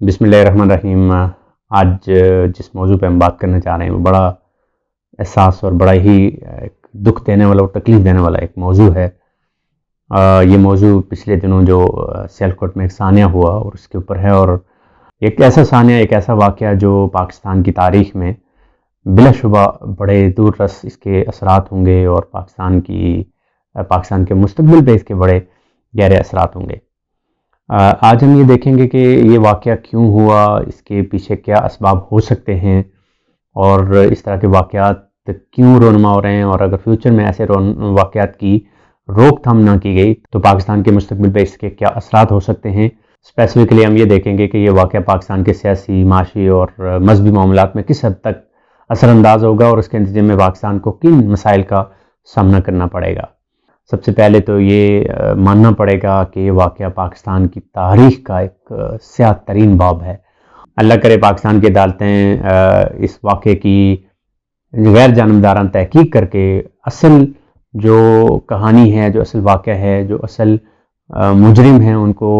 بسم اللہ الرحمن الرحیم۔ آج جس موضوع پہ ہم بات کرنا چاہ رہے ہیں وہ بڑا احساس اور بڑا ہی دکھ دینے والا اور تکلیف دینے والا ایک موضوع ہے۔ یہ موضوع پچھلے دنوں جو سیالکوٹ میں ایک سانحہ ہوا اور اس کے اوپر ہے، اور ایک ایسا سانحہ، ایک ایسا واقعہ جو پاکستان کی تاریخ میں بلا شبہ بڑے دور رس اس کے اثرات ہوں گے، اور پاکستان کے مستقبل پہ اس کے بڑے گہرے اثرات ہوں گے۔ آج ہم یہ دیکھیں گے کہ یہ واقعہ کیوں ہوا، اس کے پیچھے کیا اسباب ہو سکتے ہیں، اور اس طرح کے واقعات کیوں رونما ہو رہے ہیں، اور اگر فیوچر میں ایسے واقعات کی روک تھام نہ کی گئی تو پاکستان کے مستقبل پہ اس کے کیا اثرات ہو سکتے ہیں۔ اسپیسیفکلی ہم یہ دیکھیں گے کہ یہ واقعہ پاکستان کے سیاسی، معاشی اور مذہبی معاملات میں کس حد تک اثر انداز ہوگا، اور اس کے نتیجے میں پاکستان کو کن مسائل کا سامنا کرنا پڑے گا۔ سب سے پہلے تو یہ ماننا پڑے گا کہ یہ واقعہ پاکستان کی تاریخ کا ایک سیاہ ترین باب ہے۔ اللہ کرے پاکستان کی عدالتیں اس واقعے کی غیر جانبدارانہ تحقیق کر کے اصل جو کہانی ہے، جو اصل واقعہ ہے، جو اصل مجرم ہیں ان کو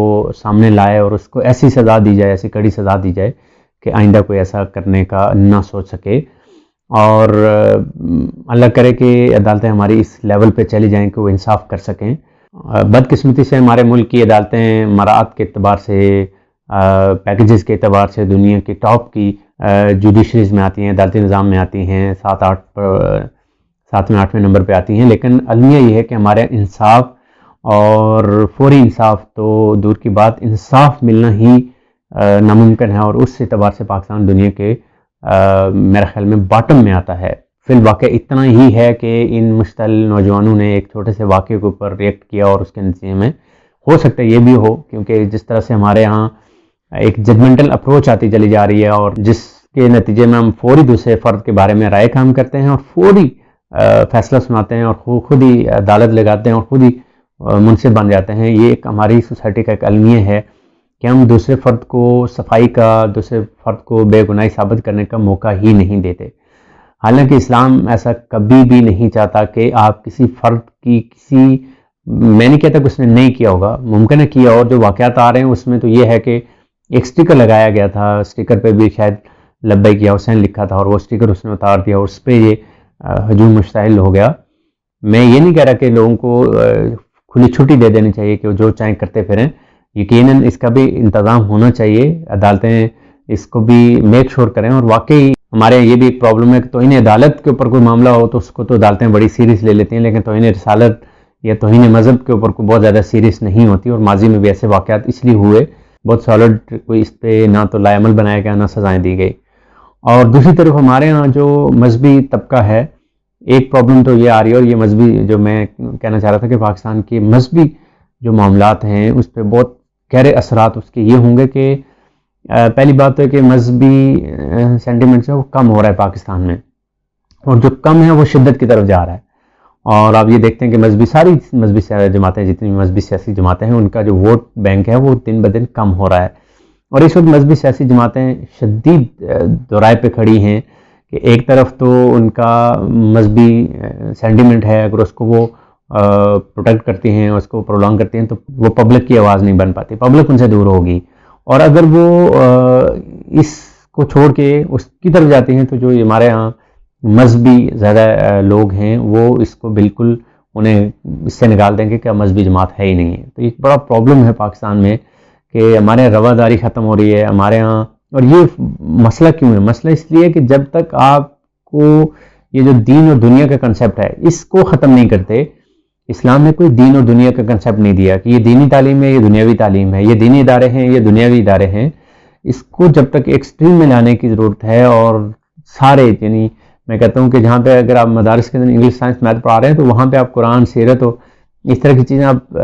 سامنے لائے، اور اس کو ایسی سزا دی جائے، ایسی کڑی سزا دی جائے کہ آئندہ کوئی ایسا کرنے کا نہ سوچ سکے۔ اور اللہ کرے کہ عدالتیں ہماری اس لیول پہ چلی جائیں کہ وہ انصاف کر سکیں۔ بدقسمتی سے ہمارے ملک کی عدالتیں مراعات کے اعتبار سے، پیکیجز کے اعتبار سے دنیا کی ٹاپ کی جوڈیشریز میں آتی ہیں، عدالتی نظام میں آتی ہیں، 7ویں 8ویں نمبر پہ آتی ہیں، لیکن المیہ یہ ہے کہ ہمارے انصاف اور فوری انصاف تو دور کی بات، انصاف ملنا ہی ناممکن ہے، اور اس اعتبار سے پاکستان دنیا کے میرے خیال میں باٹم میں آتا ہے۔ فی الواقع اتنا ہی ہے کہ ان مشتعل نوجوانوں نے ایک چھوٹے سے واقعے کے اوپر ریئیکٹ کیا، اور اس کے نتیجے میں ہو سکتا ہے یہ بھی ہو، کیونکہ جس طرح سے ہمارے ہاں ایک ججمنٹل اپروچ آتی چلی جا رہی ہے، اور جس کے نتیجے میں ہم فوری دوسرے فرد کے بارے میں رائے کام کرتے ہیں، اور فوری فیصلہ سناتے ہیں، اور خود ہی عدالت لگاتے ہیں، اور خود ہی منصف بن جاتے ہیں۔ یہ ایک ہماری سوسائٹی کا ایک المیہ ہے کہ ہم دوسرے فرد کو صفائی کا، دوسرے فرد کو بے گناہی ثابت کرنے کا موقع ہی نہیں دیتے۔ حالانکہ اسلام ایسا کبھی بھی نہیں چاہتا کہ آپ کسی فرد کی میں نہیں کہتا کہ اس نے نہیں کیا ہوگا، ممکن ہے کیا، اور جو واقعات آ رہے ہیں اس میں تو یہ ہے کہ ایک سٹیکر لگایا گیا تھا، سٹیکر پہ بھی شاید لبیک یا حسین لکھا تھا، اور وہ سٹیکر اس نے اتار دیا، اور اس پہ یہ ہجوم مشتعل ہو گیا۔ میں یہ نہیں کہہ رہا کہ لوگوں کو کھلی چھٹی دے دینی چاہیے کہ وہ جو چاہیں کرتے پھریں، یقیناً اس کا بھی انتظام ہونا چاہیے، عدالتیں اس کو بھی میک شور کریں۔ اور واقعی ہمارے یہ بھی ایک پرابلم ہے کہ توہین عدالت کے اوپر کوئی معاملہ ہو تو اس کو تو عدالتیں بڑی سیریس لے لیتی ہیں، لیکن توہین رسالت یا توہین مذہب کے اوپر کوئی بہت زیادہ سیریس نہیں ہوتی، اور ماضی میں بھی ایسے واقعات اس لیے ہوئے، بہت سالڈ کوئی اس پہ نہ تو لائے عمل بنایا گیا، نہ سزائیں دی گئی۔ اور دوسری طرف ہمارے ہاں جو مذہبی طبقہ ہے، ایک پرابلم تو یہ آ رہی ہے، اور یہ مذہبی جو میں کہنا چاہ رہا تھا کہ پاکستان کے مذہبی جو معاملات ہیں اس پہ بہت گہرے اثرات اس کے یہ ہوں گے کہ پہلی بات تو ہے کہ مذہبی سینٹیمنٹس ہے وہ کم ہو رہا ہے پاکستان میں، اور جو کم ہے وہ شدت کی طرف جا رہا ہے۔ اور آپ یہ دیکھتے ہیں کہ ساری مذہبی جماعتیں، جتنی مذہبی سیاسی جماعتیں ہیں، ان کا جو ووٹ بینک ہے وہ دن بدن کم ہو رہا ہے، اور اس وقت مذہبی سیاسی جماعتیں شدید دورائے پہ کھڑی ہیں کہ ایک طرف تو ان کا مذہبی سینٹیمنٹ ہے، اگر اس کو وہ پروٹیکٹ کرتی ہیں، اس کو پرولونگ کرتی ہیں، تو وہ پبلک کی آواز نہیں بن پاتی، پبلک ان سے دور ہوگی، اور اگر وہ اس کو چھوڑ کے اس کی طرف جاتی ہیں تو جو ہمارے ہاں مذہبی زیادہ لوگ ہیں وہ اس کو بالکل انہیں اس سے نکال دیں گے کہ مذہبی جماعت ہے ہی نہیں ہے۔ تو ایک بڑا پرابلم ہے پاکستان میں کہ ہمارے رواداری ختم ہو رہی ہے ہمارے ہاں۔ اور یہ مسئلہ کیوں ہے؟ مسئلہ اس لیے کہ جب تک آپ کو یہ جو دین اور دنیا کا کنسیپٹ ہے اس کو ختم نہیں کرتے، اسلام نے کوئی دین اور دنیا کا کنسیپٹ نہیں دیا کہ یہ دینی تعلیم ہے، یہ دنیاوی تعلیم ہے، یہ دینی ادارے ہیں، یہ دنیاوی ادارے ہیں۔ اس کو جب تک ایکسٹریم میں لانے کی ضرورت ہے، اور سارے، یعنی میں کہتا ہوں کہ جہاں پہ اگر آپ مدارس کے اندر انگلش سائنس میتھ پڑھا رہے ہیں تو وہاں پہ آپ قرآن، سیرت اور اس طرح کی چیزیں آپ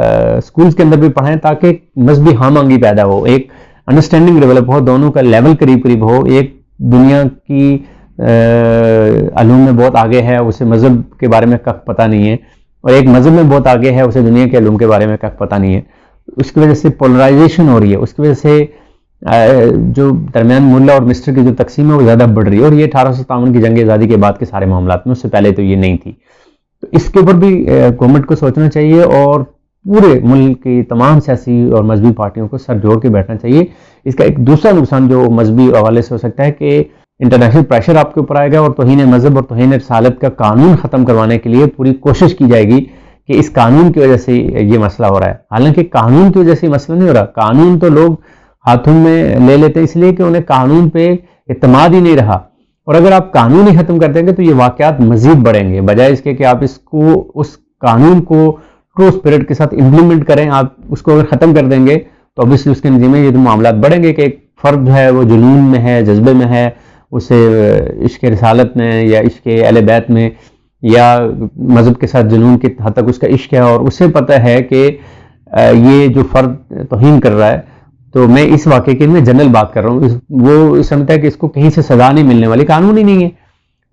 سکولز کے اندر بھی پڑھائیں، تاکہ ایک مذہبی ہم آہنگی پیدا ہو، ایک انڈرسٹینڈنگ ڈیولپ ہو، دونوں کا لیول قریب قریب ہو۔ ایک دنیا کی علوم میں بہت آگے ہے، اسے مذہب کے بارے میں کک پتہ نہیں ہے، اور ایک مذہب میں بہت آگے ہے، اسے دنیا کے علوم کے بارے میں کک پتہ نہیں ہے۔ اس کی وجہ سے پولرائزیشن ہو رہی ہے، اس کی وجہ سے جو درمیان ملا اور مسٹر کی جو تقسیم ہے وہ زیادہ بڑھ رہی ہے، اور یہ 1857 کی جنگ آزادی کے بعد کے سارے معاملات میں، اس سے پہلے تو یہ نہیں تھی۔ تو اس کے اوپر بھی گورنمنٹ کو سوچنا چاہیے، اور پورے ملک کی تمام سیاسی اور مذہبی پارٹیوں کو سر جوڑ کے بیٹھنا چاہیے. اس کا ایک دوسرا نقصان جو مذہبی حوالے سے ہو سکتا ہے کہ انٹرنیشنل پریشر آپ کے اوپر آئے گا اور توہین مذہب اور توہین رسالت کا قانون ختم کروانے کے لیے پوری کوشش کی جائے گی کہ اس قانون کی وجہ سے یہ مسئلہ ہو رہا ہے. حالانکہ قانون کی وجہ سے یہ مسئلہ نہیں ہو رہا. قانون تو لوگ ہاتھوں میں لے لیتے ہیں اس لیے کہ انہیں قانون پہ اعتماد ہی نہیں رہا. اور اگر آپ قانون ہی ختم کر دیں گے تو یہ واقعات مزید بڑھیں گے، بجائے اس کے کہ آپ اس قانون کو ٹرو اسپرٹ کے ساتھ امپلیمنٹ کریں. آپ اس کو اگر ختم کر دیں گے تو obviously اس کے نتیجے میں یہ معاملات بڑھیں گے کہ ایک فرد جو ہے وہ جنون میں ہے، جذبے میں ہے، اسے عشق رسالت میں یا عشق اہل بیت میں یا مذہب کے ساتھ جنون کی حد تک اس کا عشق ہے، اور اسے پتہ ہے کہ یہ جو فرد توہین کر رہا ہے. تو میں اس واقعے کی میں جنرل بات کر رہا ہوں، وہ سمجھتا ہے کہ اس کو کہیں سے سزا نہیں ملنے والی، قانون ہی نہیں ہے.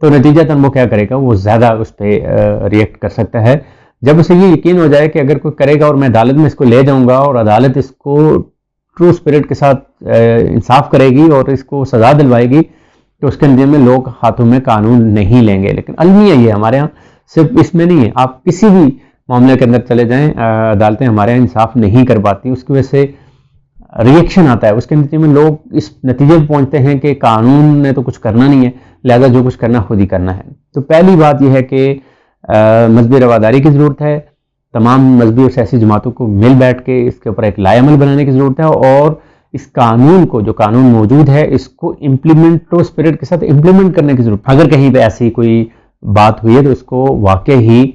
تو نتیجہ وہ کیا کرے گا، وہ زیادہ اس پہ ریئیکٹ کر سکتا ہے. جب اسے یہ یقین ہو جائے کہ اگر کوئی کرے گا اور میں عدالت میں اس کو لے جاؤں گا اور عدالت اس کو ٹرو اسپرٹ کے ساتھ انصاف کرے گی اور اس کو سزا دلوائے گی تو اس کے نتیجے میں لوگ ہاتھوں میں قانون نہیں لیں گے. لیکن المیہ یہ ہمارے ہاں صرف اس میں نہیں ہے، آپ کسی بھی معاملے کے اندر چلے جائیں، عدالتیں ہمارے یہاں انصاف نہیں کر پاتی. اس کی وجہ سے ریئیکشن آتا ہے، اس کے نتیجے میں لوگ اس نتیجے پہ پہنچتے ہیں کہ قانون نے تو کچھ کرنا نہیں ہے، لہذا جو کچھ کرنا خود ہی کرنا ہے. تو پہلی بات یہ ہے کہ مذہبی رواداری کی ضرورت ہے. تمام مذہبی اور سیاسی جماعتوں کو مل بیٹھ کے اس کے اوپر ایک لائے عمل بنانے کی ضرورت ہے، اور اس قانون کو، جو قانون موجود ہے، اس کو امپلیمنٹ ٹرو اسپرٹ کے ساتھ امپلیمنٹ کرنے کی ضرورت ہے. اگر کہیں پہ ایسی کوئی بات ہوئی ہے تو اس کو واقع ہی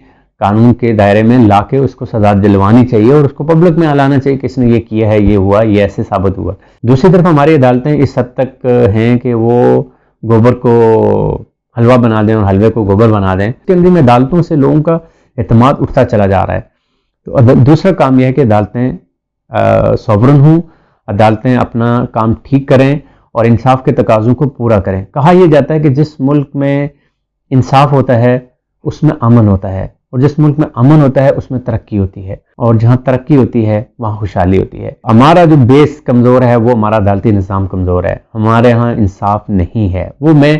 قانون کے دائرے میں لا کے اس کو سزا دلوانی چاہیے اور اس کو پبلک میں اعلانا چاہیے کہ اس نے یہ کیا ہے، یہ ہوا، یہ ایسے ثابت ہوا. دوسری طرف ہماری عدالتیں اس حد تک ہیں کہ وہ گوبر کو حلوہ بنا دیں اور حلوے کو گوبر بنا دیں. اس کے اندر میں عدالتوں سے لوگوں کا اعتماد اٹھتا چلا جا رہا ہے. تو دوسرا کام یہ ہے کہ عدالتیں سوورن ہوں، عدالتیں اپنا کام ٹھیک کریں اور انصاف کے تقاضوں کو پورا کریں. کہا یہ جاتا ہے کہ جس ملک میں انصاف ہوتا ہے اس میں امن ہوتا ہے، اور جس ملک میں امن ہوتا ہے اس میں ترقی ہوتی ہے، اور جہاں ترقی ہوتی ہے وہاں خوشحالی ہوتی ہے. ہمارا جو بیس کمزور ہے وہ ہمارا عدالتی نظام کمزور ہے. ہمارے ہاں انصاف نہیں ہے. وہ میں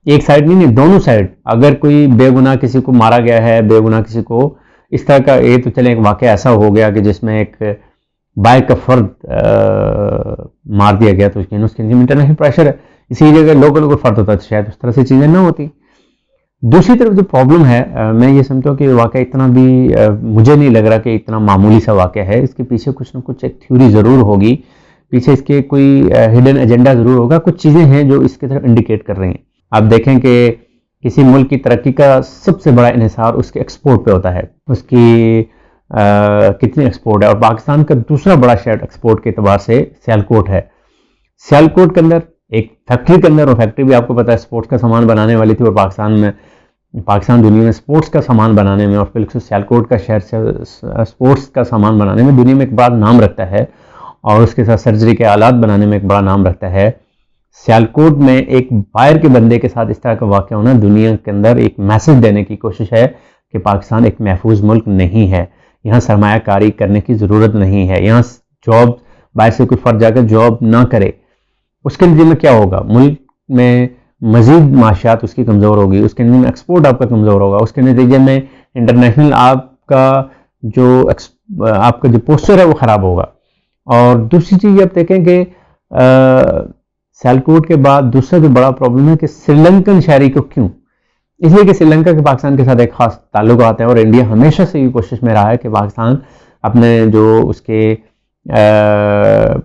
ایک سائڈ نہیں، دونوں سائڈ. اگر کوئی بے گناہ کسی کو مارا گیا ہے، بے گناہ کسی کو اس طرح کا، یہ تو چلے ایک واقعہ ایسا ہو گیا کہ جس میں ایک بائک کا فرد مار دیا گیا، تو اس کے انٹرنیشنل پریشر ہے. اسی جگہ لوکل کوئی فرد ہوتا تو شاید اس طرح سے چیزیں نہ ہوتی. دوسری طرف جو پرابلم ہے، میں یہ سمجھتا ہوں کہ واقعہ اتنا بھی مجھے نہیں لگ رہا کہ اتنا معمولی سا واقعہ ہے. اس کے پیچھے کچھ نہ کچھ ایک تھیوری ضرور ہوگی، پیچھے اس کے کوئی ہڈن ایجنڈا ضرور ہوگا. کچھ چیزیں ہیں جو اس کی طرف انڈیکیٹ کر رہی ہیں. آپ دیکھیں کہ کسی ملک کی ترقی کا سب سے بڑا انحصار اس کے ایکسپورٹ پہ ہوتا ہے، اس کی کتنی ایکسپورٹ ہے. اور پاکستان کا دوسرا بڑا شہر ایکسپورٹ کے اعتبار سے سیالکوٹ ہے. سیالکوٹ کے اندر ایک فیکٹری کے اندر، اور فیکٹری بھی آپ کو پتا ہے اسپورٹس کا سامان بنانے والی تھی، اور پاکستان دنیا میں اسپورٹس کا سامان بنانے میں، اور بالکل سیالکوٹ کا شہر سے اسپورٹس کا سامان بنانے میں دنیا میں ایک بڑا نام رکھتا ہے، اور اس کے ساتھ سرجری کے آلات بنانے میں ایک بڑا نام رکھتا ہے. سیالکوٹ میں ایک باہر کے بندے کے ساتھ اس طرح کا واقعہ ہونا دنیا کے اندر ایک میسج دینے کی کوشش ہے کہ پاکستان ایک محفوظ ملک نہیں ہے. یہاں سرمایہ کاری کرنے کی ضرورت نہیں ہے. یہاں جاب باہر سے کوئی فرد جا کر جاب نہ کرے. اس کے نتیجے میں کیا ہوگا؟ ملک میں مزید معاشیات اس کی کمزور ہوگی، اس کے نتیجے میں ایکسپورٹ آپ کا کمزور ہوگا، اس کے نتیجے میں انٹرنیشنل آپ کا جو پوسچر ہے وہ خراب ہوگا. اور دوسری چیز یہ آپ دیکھیں کہ سیالکوٹ کے بعد دوسرا جو بڑا پرابلم ہے کہ سری لنکن شہری کو کیوں؟ اس لیے کہ سری لنکا کے پاکستان کے ساتھ ایک خاص تعلقات ہیں، اور انڈیا ہمیشہ سے یہ کوشش میں رہا ہے کہ پاکستان اپنے جو اس کے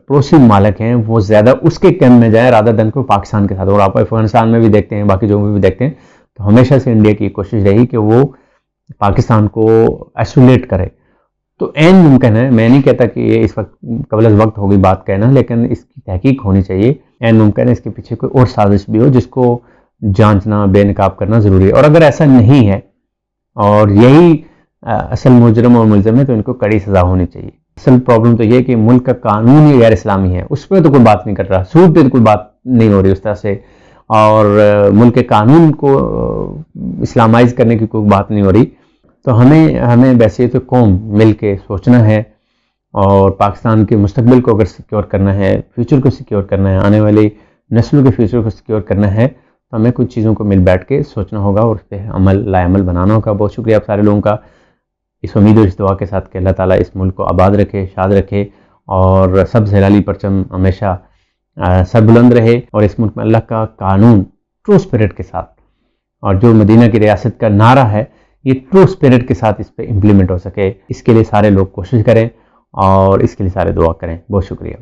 پڑوسی ممالک ہیں وہ زیادہ اس کے کیمپ میں جائیں رادر دن کو پاکستان کے ساتھ. اور آپ افغانستان میں بھی دیکھتے ہیں، باقی جگہوں میں بھی دیکھتے ہیں. تو ہمیشہ سے انڈیا کی کوشش رہی کہ وہ پاکستان کو ایسولیٹ کرے. تو عین ممکن ہے، میں نہیں کہتا کہ یہ اس وقت قبل از وقت ہوگی بات کہنا، لیکن اس کی تحقیق ہونی چاہیے. عین ممکن ہے اس کے پیچھے کوئی اور سازش بھی ہو جس کو جانچنا، بے نقاب کرنا ضروری ہے. اور اگر ایسا نہیں ہے اور یہی اصل مجرم اور ملزم ہے تو ان کو کڑی سزا ہونی چاہیے. اصل پرابلم تو یہ کہ ملک کا قانون ہی غیر اسلامی ہے، اس پہ تو کوئی بات نہیں کر رہا، سود پہ کوئی بات نہیں ہو رہی اس طرح سے، اور ملک کے قانون کو اسلامائز کرنے کی کوئی بات نہیں ہو رہی. تو ہمیں ویسے تو قوم مل کے سوچنا ہے، اور پاکستان کے مستقبل کو اگر سیکیور کرنا ہے، فیوچر کو سیکیور کرنا ہے، آنے والی نسلوں کے فیوچر کو سیکیور کرنا ہے، تو ہمیں کچھ چیزوں کو مل بیٹھ کے سوچنا ہوگا اور اس پہ لائے عمل بنانا ہوگا. بہت شکریہ آپ سارے لوگوں کا اس امید و اس دعا کے ساتھ کہ اللہ تعالیٰ اس ملک کو آباد رکھے، شاد رکھے، اور سبز ہلالی پرچم ہمیشہ سر بلند رہے، اور اس ملک میں اللہ کا قانون ٹرو اسپرٹ کے ساتھ، اور جو مدینہ کی ریاست کا نعرہ ہے یہ ٹرو اسپرٹ کے ساتھ اس پہ امپلیمنٹ ہو سکے، اس کے لیے سارے لوگ کوشش کریں اور اس کے لیے سارے دعا کریں۔ بہت شکریہ۔